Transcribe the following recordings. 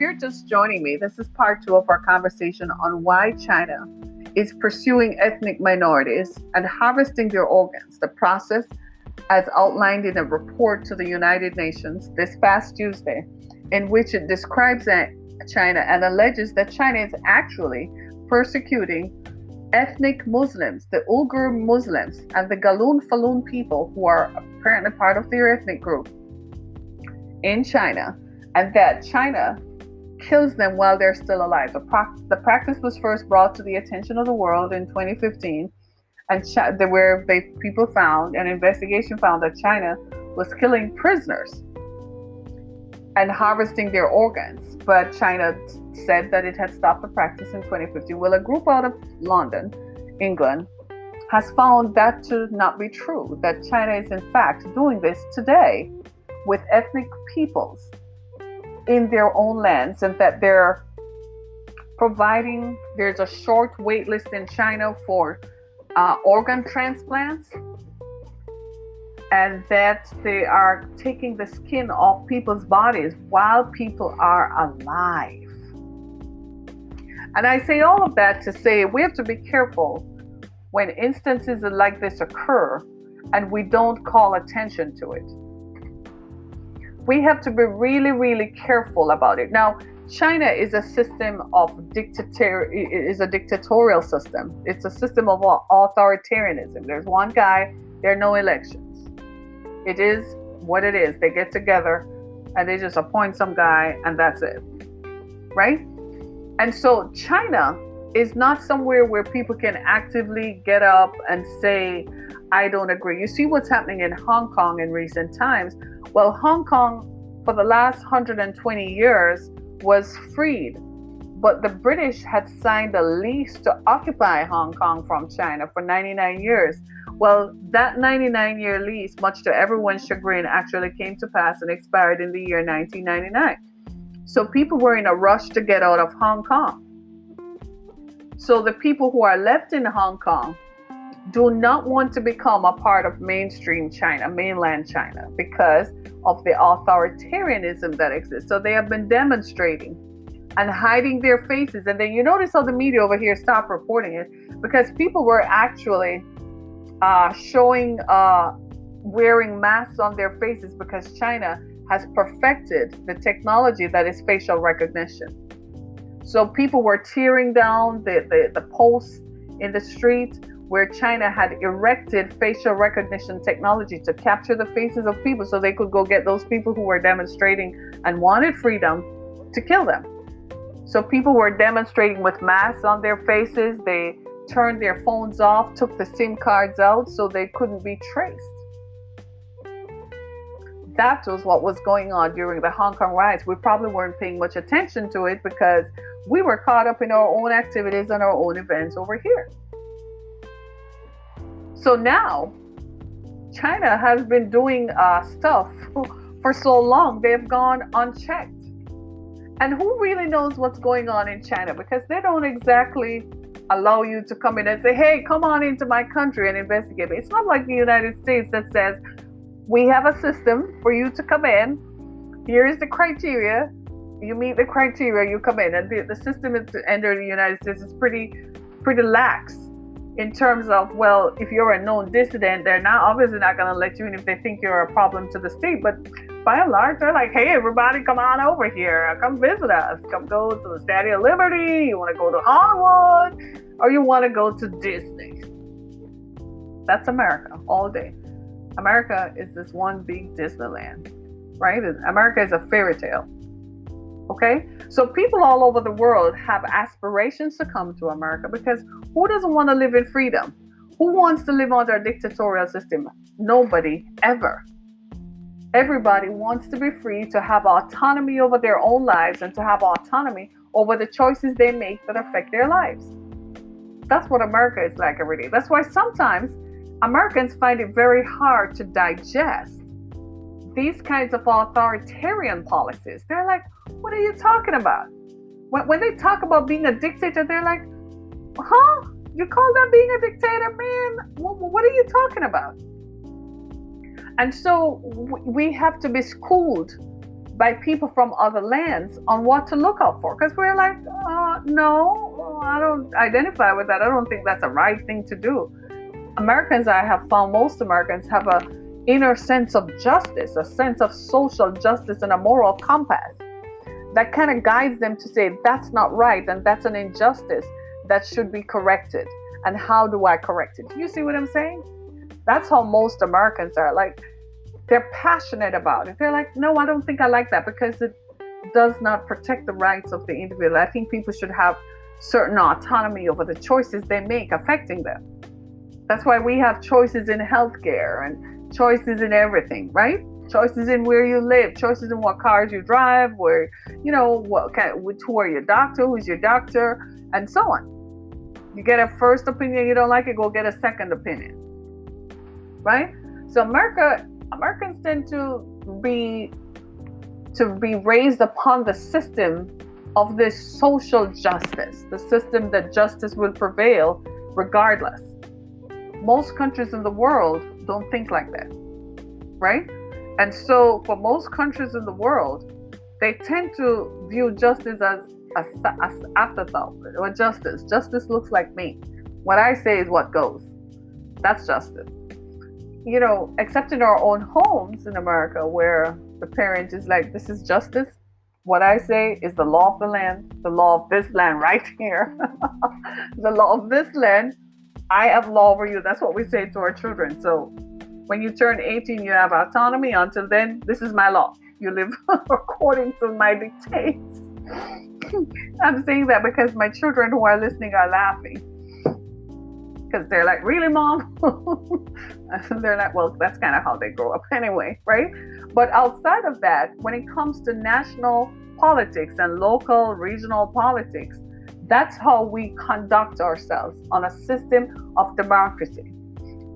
you're just joining me, this is part two of our conversation on why China is pursuing ethnic minorities and harvesting their organs. The process, as outlined in a report to the United Nations this past Tuesday, in which it describes China and alleges that China is actually persecuting ethnic Muslims, the Uyghur Muslims, and the Galun Falun people who are apparently part of their ethnic group in China, and that China kills them while they're still alive. The practice was first brought to the attention of the world in 2015, and where people found an investigation found that China was killing prisoners and harvesting their organs. But China said that it had stopped the practice in 2015. Well, a group out of London, England, has found that to not be true, that China is in fact doing this today with ethnic peoples in their own lands, and that they're providing, there's a short wait list in China for organ transplants, and that they are taking the skin off people's bodies while people are alive. And I say all of that to say we have to be careful when instances like this occur and we don't call attention to it. We have to be really, really careful about it. Now, China is a system of is a dictatorial system. It's a system of authoritarianism. There's one guy, there are no elections. It is what it is. They get together and they just appoint some guy and that's it. Right? And so China is not somewhere where people can actively get up and say, I don't agree. You see what's happening in Hong Kong in recent times. Well, Hong Kong for the last 120 years was freed, but the British had signed a lease to occupy Hong Kong from China for 99 years. Well, that 99-year lease, much to everyone's chagrin, actually came to pass and expired in the year 1999. So people were in a rush to get out of Hong Kong. So the people who are left in Hong Kong do not want to become a part of mainstream China, mainland China, because of the authoritarianism that exists. So they have been demonstrating and hiding their faces. And then you notice how the media over here stopped reporting it, because people were actually showing wearing masks on their faces because China has perfected the technology that is facial recognition. So people were tearing down the posts in the street where China had erected facial recognition technology to capture the faces of people so they could go get those people who were demonstrating and wanted freedom to kill them. So people were demonstrating with masks on their faces. They turned their phones off, took the SIM cards out so they couldn't be traced. That was what was going on during the Hong Kong riots. We probably weren't paying much attention to it because we were caught up in our own activities and our own events over here. So now, China has been doing stuff for so long, they've gone unchecked. And who really knows what's going on in China? Because they don't exactly allow you to come in and say, hey, come on into my country and investigate. It's not like the United States that says, we have a system for you to come in. Here is the criteria. You meet the criteria, you come in. And the system to enter the United States is pretty lax in terms of, well, if you're a known dissident, they're obviously not going to let you in if they think you're a problem to the state. But by and large, they're like, hey, everybody, come on over here. Come visit us. Come go to the Statue of Liberty. You want to go to Hollywood, or you want to go to Disney. That's America all day. America is this one big Disneyland, right? America is a fairy tale. Okay? So people all over the world have aspirations to come to America, because who doesn't want to live in freedom? Who wants to live under a dictatorial system? Nobody, ever. Everybody wants to be free to have autonomy over their own lives and to have autonomy over the choices they make that affect their lives. That's what America is like every day. That's why sometimes Americans find it very hard to digest these kinds of authoritarian policies. They're like, what are you talking about? When they talk about being a dictator, they're like, huh? You call that being a dictator, man? What are you talking about? And so we have to be schooled by people from other lands on what to look out for. Because we're like, no, I don't identify with that. I don't think that's a right thing to do. Americans, I have found most Americans have a inner sense of justice, a sense of social justice, and a moral compass that kind of guides them to say that's not right and that's an injustice that should be corrected. And how do I correct it? You see what I'm saying? That's how most Americans are. Like, they're passionate about it. They're like, no, I don't think I like that because it does not protect the rights of the individual. I think people should have certain autonomy over the choices they make affecting them. That's why we have choices in healthcare and choices in everything, right? Choices in where you live, choices in what cars you drive, where, who are your doctor, who's your doctor, and so on. You get a first opinion, you don't like it, go get a second opinion, right? So Americans tend to be raised upon the system of this social justice, the system that justice will prevail regardless. Most countries in the world don't think like that, right? And so for most countries in the world, they tend to view justice as afterthought or justice. Justice looks like me. What I say is what goes. That's justice. Except in our own homes in America, where the parent is like, this is justice. What I say is the law of the land, the law of this land right here. The law of this land. I have law over you. That's what we say to our children. So when you turn 18, you have autonomy. Until then, this is my law. You live according to my dictates. I'm saying that because my children who are listening are laughing. Because they're like, really, Mom? And they're like, well, that's kind of how they grow up anyway, right? But outside of that, when it comes to national politics and local, regional politics, that's how we conduct ourselves on a system of democracy.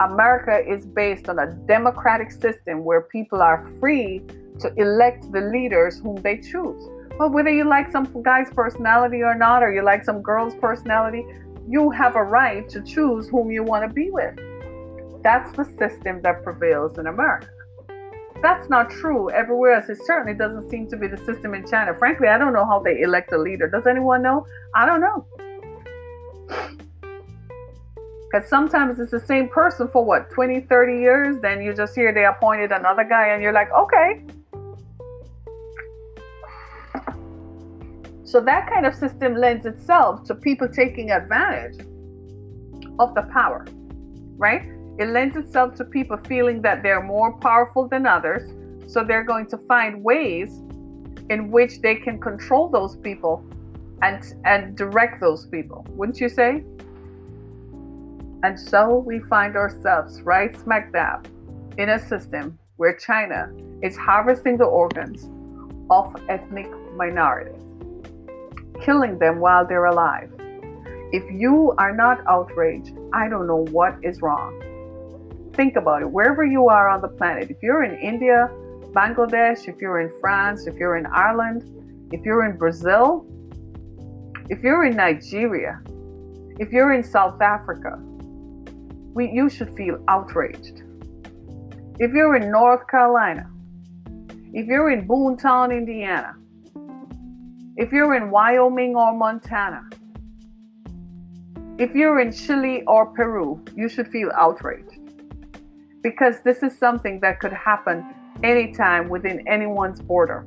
America is based on a democratic system where people are free to elect the leaders whom they choose. But whether you like some guy's personality or not, or you like some girl's personality, you have a right to choose whom you want to be with. That's the system that prevails in America. That's not true everywhere else. It certainly doesn't seem to be the system in China. Frankly, I don't know how they elect a leader. Does anyone know? I don't know. Because sometimes it's the same person for 20, 30 years. Then you just hear they appointed another guy and you're like, okay. So that kind of system lends itself to people taking advantage of the power, right? It lends itself to people feeling that they're more powerful than others. So they're going to find ways in which they can control those people and direct those people, wouldn't you say? And so we find ourselves right smack dab in a system where China is harvesting the organs of ethnic minorities, killing them while they're alive. If you are not outraged, I don't know what is wrong. Think about it. Wherever you are on the planet, if you're in India, Bangladesh, if you're in France, if you're in Ireland, if you're in Brazil, if you're in Nigeria, if you're in South Africa, you should feel outraged. If you're in North Carolina, if you're in Boontown, Indiana, if you're in Wyoming or Montana, if you're in Chile or Peru, you should feel outraged. Because this is something that could happen anytime within anyone's border.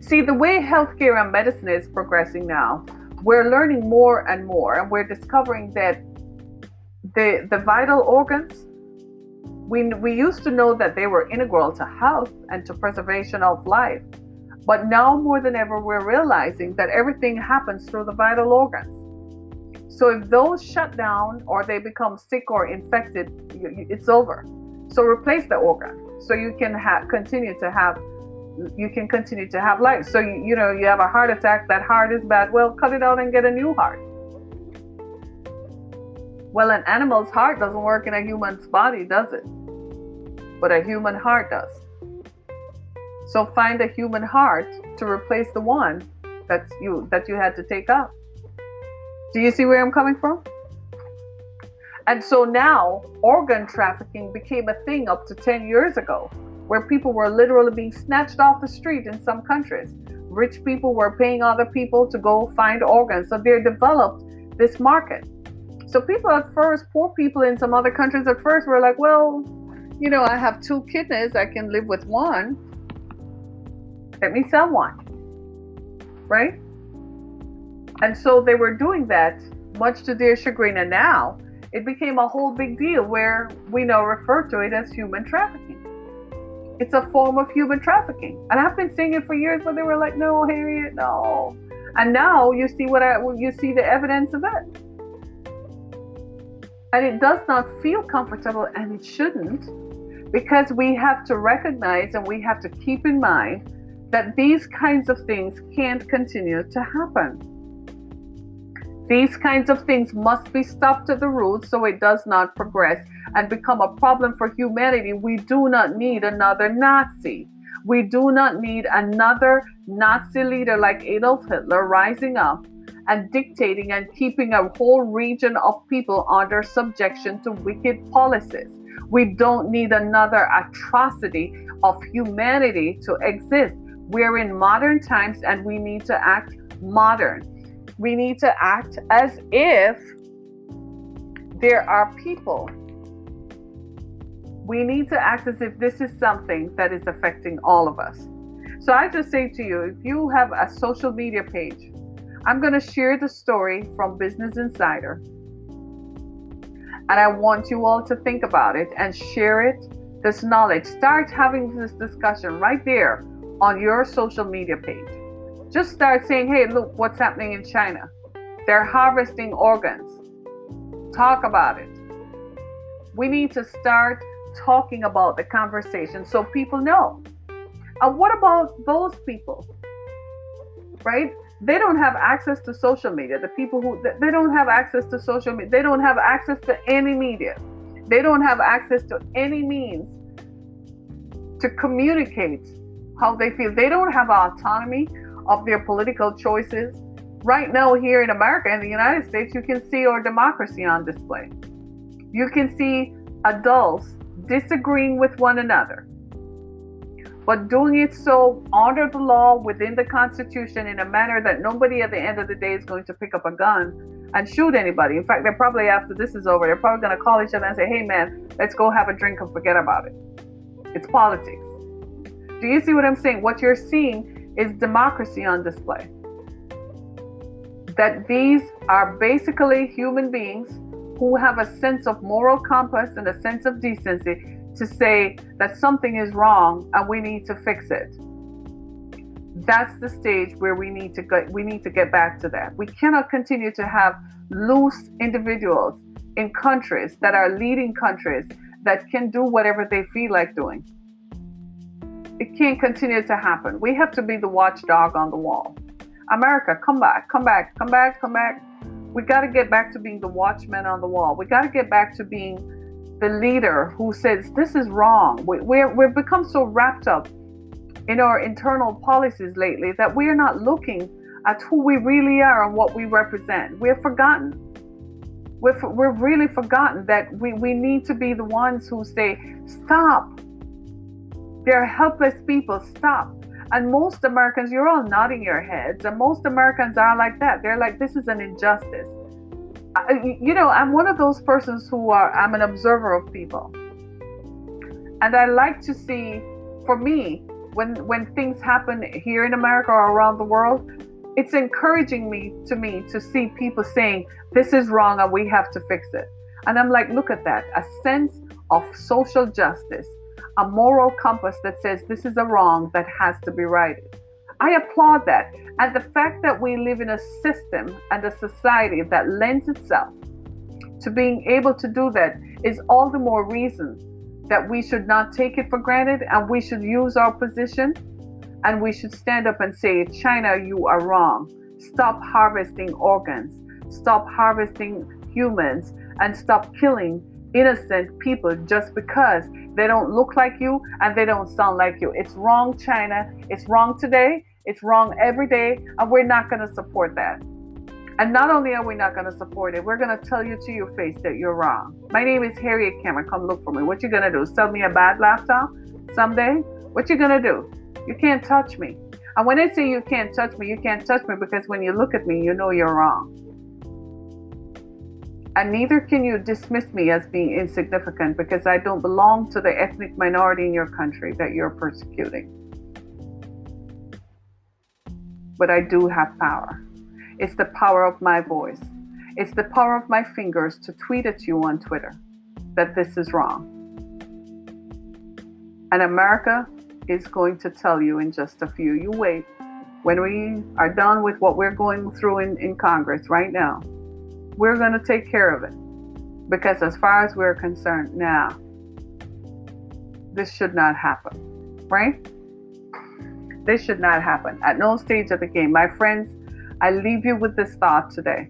See, the way healthcare and medicine is progressing now, we're learning more and more, and we're discovering that the vital organs, we used to know that they were integral to health and to preservation of life. But now more than ever, we're realizing that everything happens through the vital organs. So if those shut down or they become sick or infected, it's over. So replace the organ so you can continue to have life. So you have a heart attack, that heart is bad. Well, cut it out and get a new heart. Well, an animal's heart doesn't work in a human's body, does it? But a human heart does. So find a human heart to replace the one that you had to take out. Do you see where I'm coming from? And so now organ trafficking became a thing up to 10 years ago. where people were literally being snatched off the street in some countries. Rich people were paying other people to go find organs. So they developed this market. So people at first, poor people in some other countries at first were like, well, I have 2 kidneys, I can live with one. Let me sell one. Right? And so they were doing that, much to their chagrin. And now it became a whole big deal where we now refer to it as human trafficking. It's a form of human trafficking. And I've been saying it for years, but they were like, no, Harriet, no. And now you see you see the evidence of it. And it does not feel comfortable, and it shouldn't, because we have to recognize and we have to keep in mind that these kinds of things can't continue to happen. These kinds of things must be stopped at the roots so it does not progress and become a problem for humanity. We do not need another Nazi. We do not need another Nazi leader like Adolf Hitler rising up and dictating and keeping a whole region of people under subjection to wicked policies. We don't need another atrocity of humanity to exist. We're in modern times and we need to act modern. We need to act as if there are people. We need to act as if this is something that is affecting all of us. So I just say to you, if you have a social media page, I'm going to share the story from Business Insider. And I want you all to think about it and share it, this knowledge. Start having this discussion right there on your social media page. Just start saying, hey, look what's happening in China. They're harvesting organs. Talk about it. We need to start talking about the conversation so people know. And what about those people? Right? They don't have access to social media. The people they don't have access to social media. They don't have access to any media. They don't have access to any means to communicate how they feel. They don't have autonomy of their political choices. Right now here in America, in the United States, you can see our democracy on display. You can see adults disagreeing with one another, but doing it so under the law, within the Constitution, in a manner that nobody at the end of the day is going to pick up a gun and shoot anybody. In fact, they're probably, after this is over, they're probably going to call each other and say, hey man, let's go have a drink and forget about it. It's politics. Do you see what I'm saying? What you're seeing is democracy on display. That these are basically human beings who have a sense of moral compass and a sense of decency to say that something is wrong and we need to fix it. That's the stage where we need to get back to that. We cannot continue to have loose individuals in countries that are leading countries that can do whatever they feel like doing. It can't continue to happen. We have to be the watchdog on the wall. America, come back, come back, come back, come back. We got to get back to being the watchman on the wall. We got to get back to being the leader who says this is wrong. We've become so wrapped up in our internal policies lately that we are not looking at who we really are and what we represent. We've forgotten. We've really forgotten that we need to be the ones who say, stop. They're helpless people, stop. And most Americans, you're all nodding your heads, and most Americans are like that. They're like, this is an injustice. I'm one of those persons I'm an observer of people. And I like to see, for me, when things happen here in America or around the world, it's encouraging to me to see people saying, this is wrong and we have to fix it. And I'm like, look at that, a sense of social justice, a moral compass that says this is a wrong that has to be righted. I applaud that. And the fact that we live in a system and a society that lends itself to being able to do that is all the more reason that we should not take it for granted, and we should use our position, and we should stand up and say, China, you are wrong. Stop harvesting organs. Stop harvesting humans, and stop killing innocent people just because they don't look like you and they don't sound like you. It's wrong, China. It's wrong today. It's wrong every day, and we're not going to support that. And not only are we not going to support it, we're going to tell you to your face that you're wrong. My name is Harriet Cameron. Come look for me. What you going to do? Sell me a bad laptop? someday, what you gonna do? You can't touch me. And when I say you can't touch me because when you look at me, you know you're wrong. And neither can you dismiss me as being insignificant because I don't belong to the ethnic minority in your country that you're persecuting. But I do have power. It's the power of my voice. It's the power of my fingers to tweet at you on Twitter that this is wrong. And America is going to tell you in just a few. You wait. When we are done with what we're going through in Congress right now, we're going to take care of it. Because as far as we're concerned now, this should not happen. Right? This should not happen at no stage of the game. My friends, I leave you with this thought today.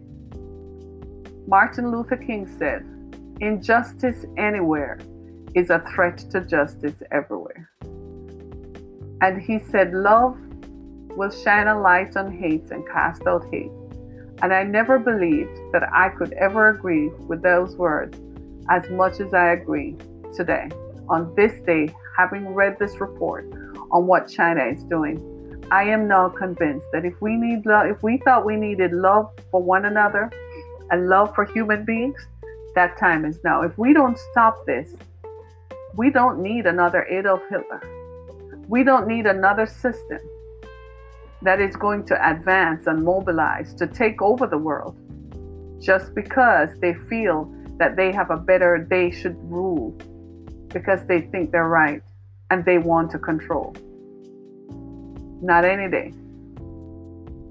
Martin Luther King said, injustice anywhere is a threat to justice everywhere. And he said, love will shine a light on hate and cast out hate. And I never believed that I could ever agree with those words as much as I agree today. On this day, having read this report on what China is doing, I am now convinced that if we thought we needed love for one another and love for human beings, that time is now. If we don't stop this, we don't need another Adolf Hitler. We don't need another system that is going to advance and mobilize to take over the world just because they feel that they should rule because they think they're right and they want to control. Not any day.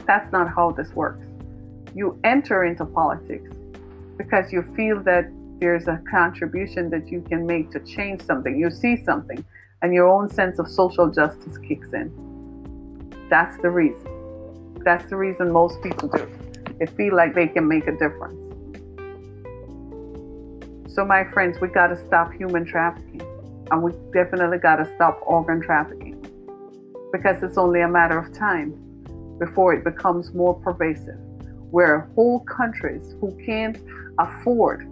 That's not how this works. You enter into politics because you feel that there's a contribution that you can make to change something. You see something and your own sense of social justice kicks in. That's the reason. That's the reason most people do. They feel like they can make a difference. So my friends, we got to stop human trafficking. And we definitely got to stop organ trafficking. Because it's only a matter of time before it becomes more pervasive. Where whole countries who can't afford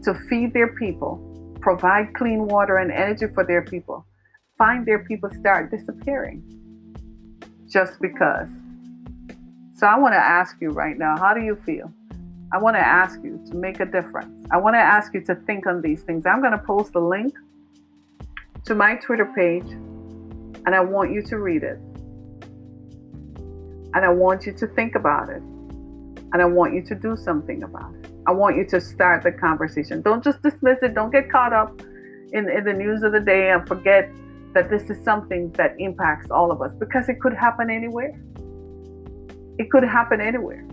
to feed their people, provide clean water and energy for their people, find their people start disappearing. Just because. So I want to ask you right now, how do you feel? I want to ask you to make a difference. I want to ask you to think on these things. I'm going to post a link to my Twitter page and I want you to read it. And I want you to think about it. And I want you to do something about it. I want you to start the conversation. Don't just dismiss it. Don't get caught up in the news of the day and forget that this is something that impacts all of us because it could happen anywhere. It could happen anywhere.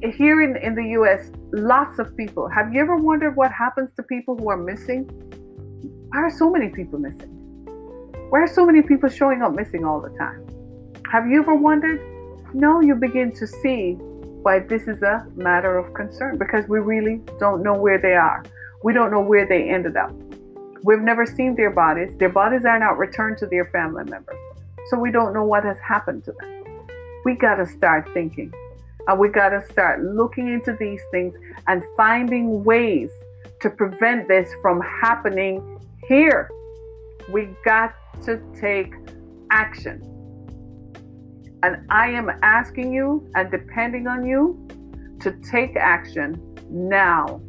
Here in the US, lots of people. Have you ever wondered what happens to people who are missing? Why are so many people missing? Why are so many people showing up missing all the time? Have you ever wondered? No, you begin to see why this is a matter of concern because we really don't know where they are. We don't know where they ended up. We've never seen their bodies. Their bodies are not returned to their family members. So we don't know what has happened to them. We got to start thinking. And we got to start looking into these things and finding ways to prevent this from happening here. We got to take action. And I am asking you and depending on you to take action now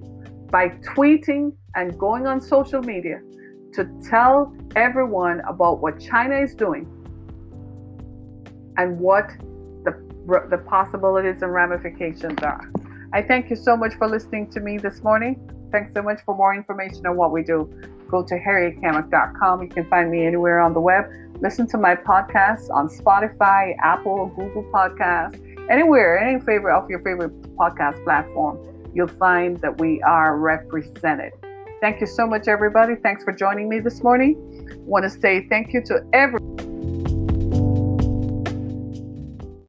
by tweeting and going on social media to tell everyone about what China is doing and what the possibilities and ramifications are. I thank you so much for listening to me this morning. Thanks so much. For more information on what we do, go to harrietkamek.com. You can find me anywhere on the web. Listen to my podcasts on Spotify, Apple, Google Podcasts, anywhere, any favorite of your favorite podcast platform. You'll find that we are represented. Thank you so much, everybody. Thanks for joining me this morning. I want to say thank you to everyone.